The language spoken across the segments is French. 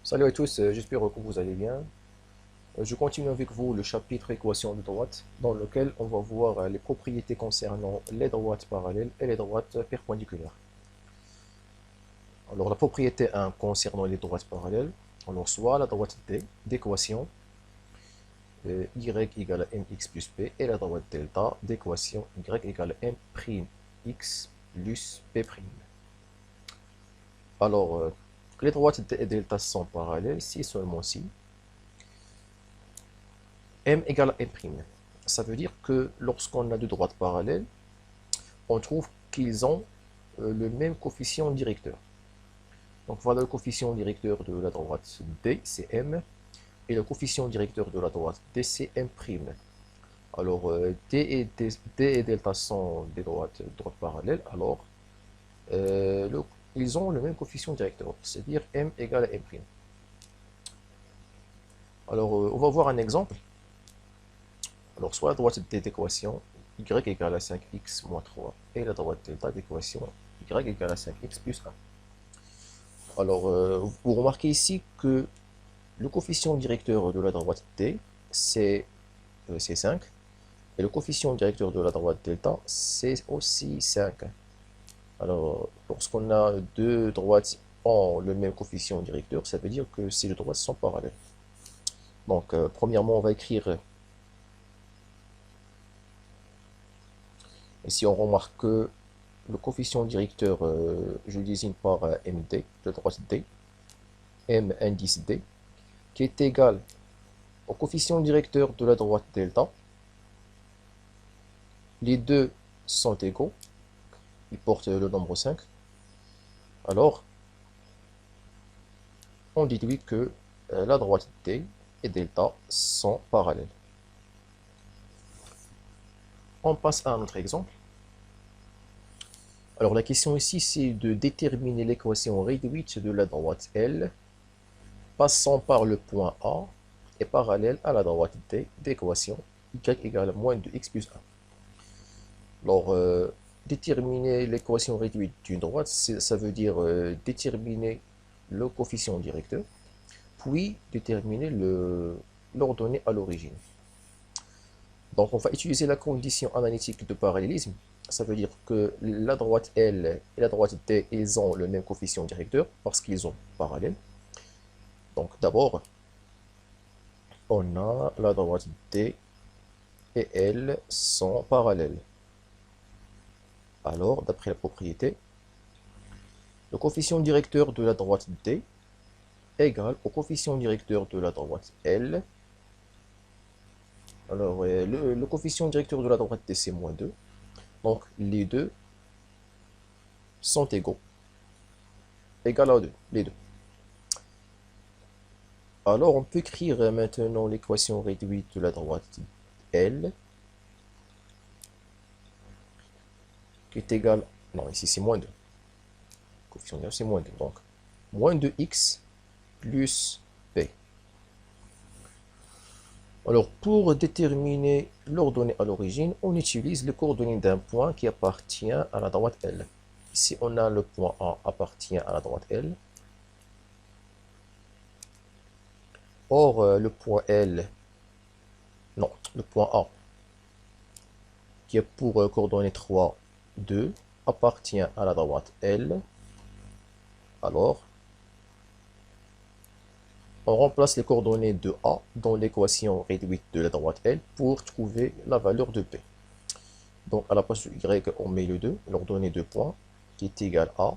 Salut à tous, j'espère que vous allez bien. Je continue avec vous le chapitre équation de droite, dans lequel on va voir les propriétés concernant les droites parallèles et les droites perpendiculaires. Alors la propriété 1 concernant les droites parallèles, alors soit la droite D d'équation y égale à mx plus p et la droite delta d'équation y égale à m' x plus p'. Alors les droites D et delta sont parallèles si seulement si m égale à m'. Ça veut dire que lorsqu'on a deux droites parallèles, on trouve qu'ils ont le même coefficient directeur. Donc voilà le coefficient directeur de la droite D, c'est m, et le coefficient directeur de la droite D, c'est m'. Alors D et delta sont des droites parallèles, alors ils ont le même coefficient directeur, c'est-à-dire m égale à m'. Alors on va voir un exemple. Alors, soit la droite d'équation y égale à 5x moins 3 et la droite delta d'équation y égale à 5x plus 1. Alors, vous remarquez ici que le coefficient directeur de la droite D, c'est 5, et le coefficient directeur de la droite delta, c'est aussi 5. Alors, lorsqu'on a deux droites ont le même coefficient directeur, ça veut dire que ces deux droites sont parallèles. Donc, premièrement, on va écrire. Ici, on remarque que le coefficient directeur, je le désigne par MD, de droite D, M indice D, qui est égal au coefficient directeur de la droite delta. Les deux sont égaux, ils portent le nombre 5. Alors, on déduit que la droite D et delta sont parallèles. On passe à un autre exemple. Alors la question ici, c'est de déterminer l'équation réduite de la droite L passant par le point A et parallèle à la droite D d'équation y égale à moins 2x plus 1. Alors, déterminer l'équation réduite d'une droite, ça veut dire déterminer le coefficient directeur, puis déterminer l'ordonnée à l'origine. Donc, on va utiliser la condition analytique de parallélisme. Ça veut dire que la droite L et la droite D, ils ont le même coefficient directeur parce qu'ils sont parallèles. Donc, d'abord, on a la droite D et L sont parallèles. Alors, d'après la propriété, le coefficient directeur de la droite D égale au coefficient directeur de la droite L. Alors, le coefficient directeur de la droite D, c'est moins 2. Donc, les deux sont égaux. Égal à 2, les deux. Alors, on peut écrire maintenant l'équation réduite de la droite L, qui est égale, non, ici c'est moins 2. Le coefficient c'est moins 2. Donc, moins 2x plus p. Alors, pour déterminer l'ordonnée à l'origine, on utilise les coordonnées d'un point qui appartient à la droite L. Ici, on a le point A appartient à la droite L. Or, le point L, non, le point A, qui est pour coordonnée 3, 2, appartient à la droite L. Alors, on remplace les coordonnées de A dans l'équation réduite de la droite L pour trouver la valeur de P. Donc, à la place de Y, on met le 2, l'ordonnée de points, qui est égal à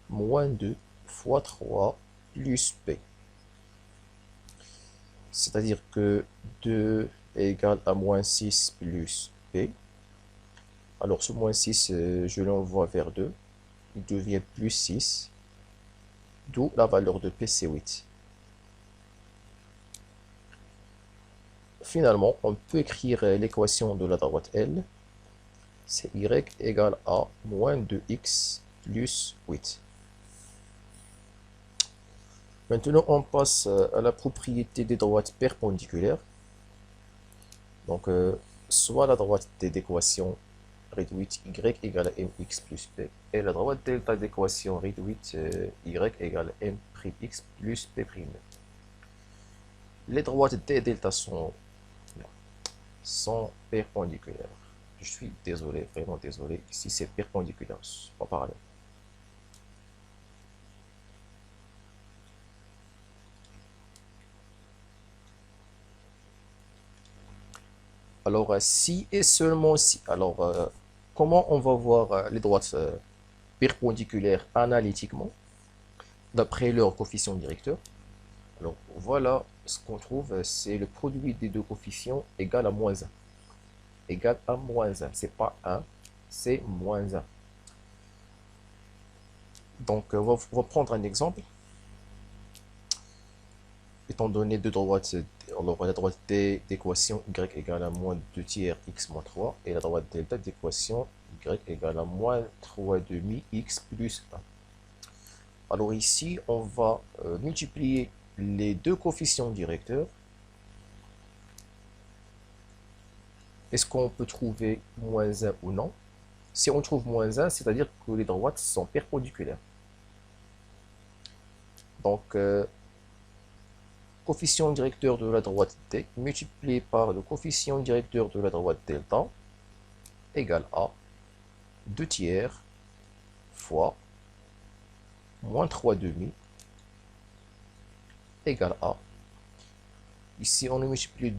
moins 2 fois 3 plus P. C'est-à-dire que 2 est égal à moins 6 plus P. Alors ce moins 6, je l'envoie vers 2. Il devient plus 6. D'où la valeur de P, c'est 8. Finalement, on peut écrire l'équation de la droite L. C'est Y égale à moins 2x plus 8. Maintenant, on passe à la propriété des droites perpendiculaires. Donc, soit la droite d'équation réduite y égale à mx plus p, et la droite delta d'équation réduite y égale à m'x plus p'. Les droites d et delta sont perpendiculaires. Je suis désolé, vraiment désolé. Ici, c'est perpendiculaire, pas parallèle. Alors, si et seulement si. Alors, comment on va voir les droites perpendiculaires analytiquement, d'après leur coefficient directeur? Alors, voilà ce qu'on trouve, c'est le produit des deux coefficients égal à moins 1. Égal à moins 1. C'est pas 1, c'est moins 1. Donc, on va prendre un exemple. Étant donné deux droites, alors la droite D d'équation y égale à moins 2 tiers x moins 3 et la droite delta d'équation y égale à moins 3 demi x plus 1. Alors ici, on va multiplier les deux coefficients directeurs. Est-ce qu'on peut trouver moins 1 ou non? Si on trouve moins 1, c'est-à-dire que les droites sont perpendiculaires. Donc, coefficient directeur de la droite D multiplié par le coefficient directeur de la droite delta égale à 2 tiers fois moins 3 demi égale à, ici on multiplie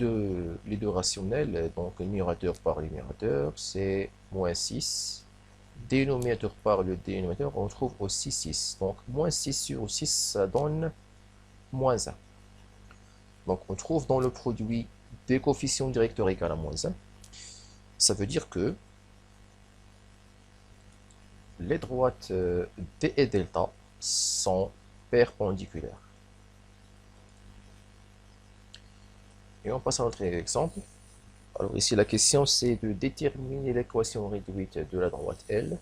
les deux rationnels, donc numérateur par numérateur, c'est moins 6, dénominateur par le dénominateur, on trouve aussi 6, donc moins 6 sur 6, ça donne moins 1. Donc on trouve dans le produit des coefficients directeurs égal à moins 1, ça veut dire que les droites D et delta sont perpendiculaires. Et on passe à notre exemple. Alors ici la question c'est de déterminer l'équation réduite de la droite L,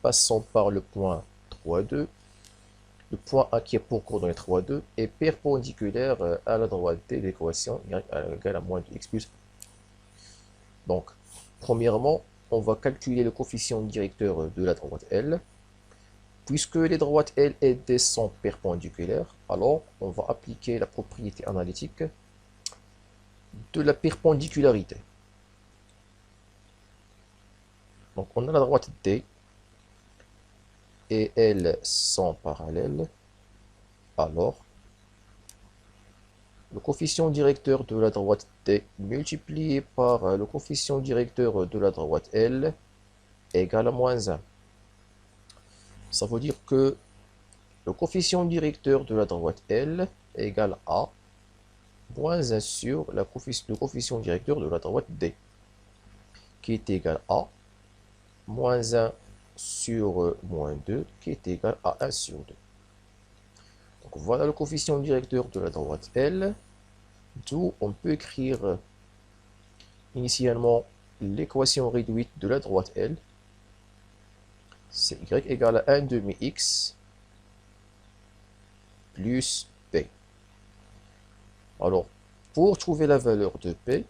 passant par le point 3, 2. Le point A qui est pour coordonnée 3, 2 est perpendiculaire à la droite D de l'équation y égale à moins de x plus 1. Donc, premièrement, on va calculer le coefficient directeur de la droite L. Puisque les droites L et D sont perpendiculaires, alors on va appliquer la propriété analytique de la perpendicularité. Donc on a la droite D et L sont parallèles, alors le coefficient directeur de la droite D multiplié par le coefficient directeur de la droite L égale à moins 1. Ça veut dire que le coefficient directeur de la droite L égale à moins 1 sur le coefficient directeur de la droite D, qui est égal à moins 1 sur moins 2, qui est égal à 1 sur 2. Donc voilà le coefficient directeur de la droite L, d'où on peut écrire initialement l'équation réduite de la droite L, c'est y égale à 1 demi x plus p. Alors, pour trouver la valeur de p,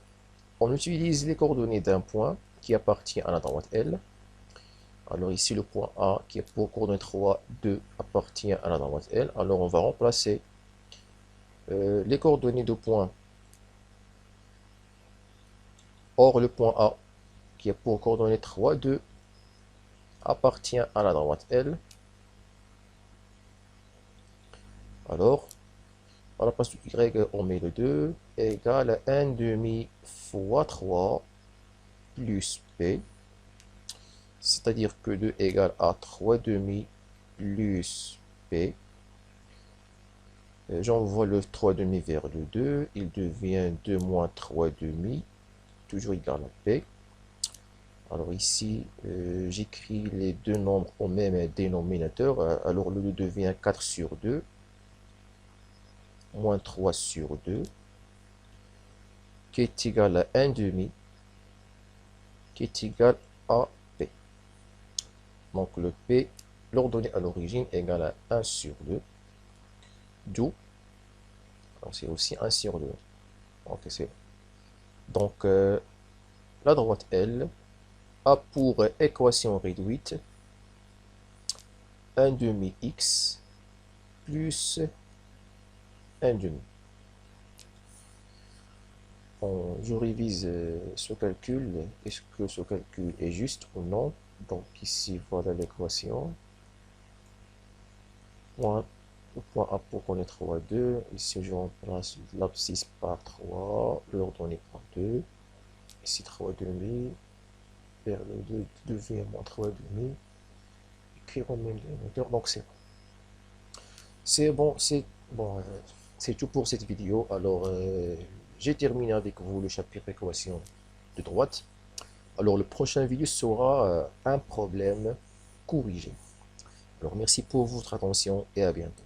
on utilise les coordonnées d'un point qui appartient à la droite L. Alors ici, le point A qui est pour coordonnée 3, 2 appartient à la droite L. Alors on va remplacer les coordonnées de point. Or, le point A qui est pour coordonnée 3, 2 appartient à la droite L. Alors, à la place du y, on met le 2 égale à 1 demi fois 3 plus p. C'est-à-dire que 2 égale à 3 demi plus p. J'envoie le 3 demi vers le 2. Il devient 2 moins 3 demi, toujours égal à p. Alors ici, j'écris les deux nombres au même dénominateur. Alors le 2 devient 4 sur 2, moins 3 sur 2, qui est égal à 1 demi, qui est égal à p. Donc le p, l'ordonnée à l'origine, égale à 1 sur 2, d'où, c'est aussi 1 sur 2. Donc la droite L A pour équation réduite, 1 demi x plus 1 demi. Bon, je révise ce calcul. Est-ce que ce calcul est juste ou non? Donc ici, voilà l'équation. Le point A pour connaître 3,2. Ici, je remplace l'abscisse par 3, l'ordonnée par 2. Ici, 3 demi, vers le 2 devient moins 3 demi. Écrire en même dénominateur, donc c'est bon. C'est tout pour cette vidéo. Alors, j'ai terminé avec vous le chapitre équation de droite. Alors, le prochain vidéo sera un problème corrigé. Alors, merci pour votre attention et à bientôt.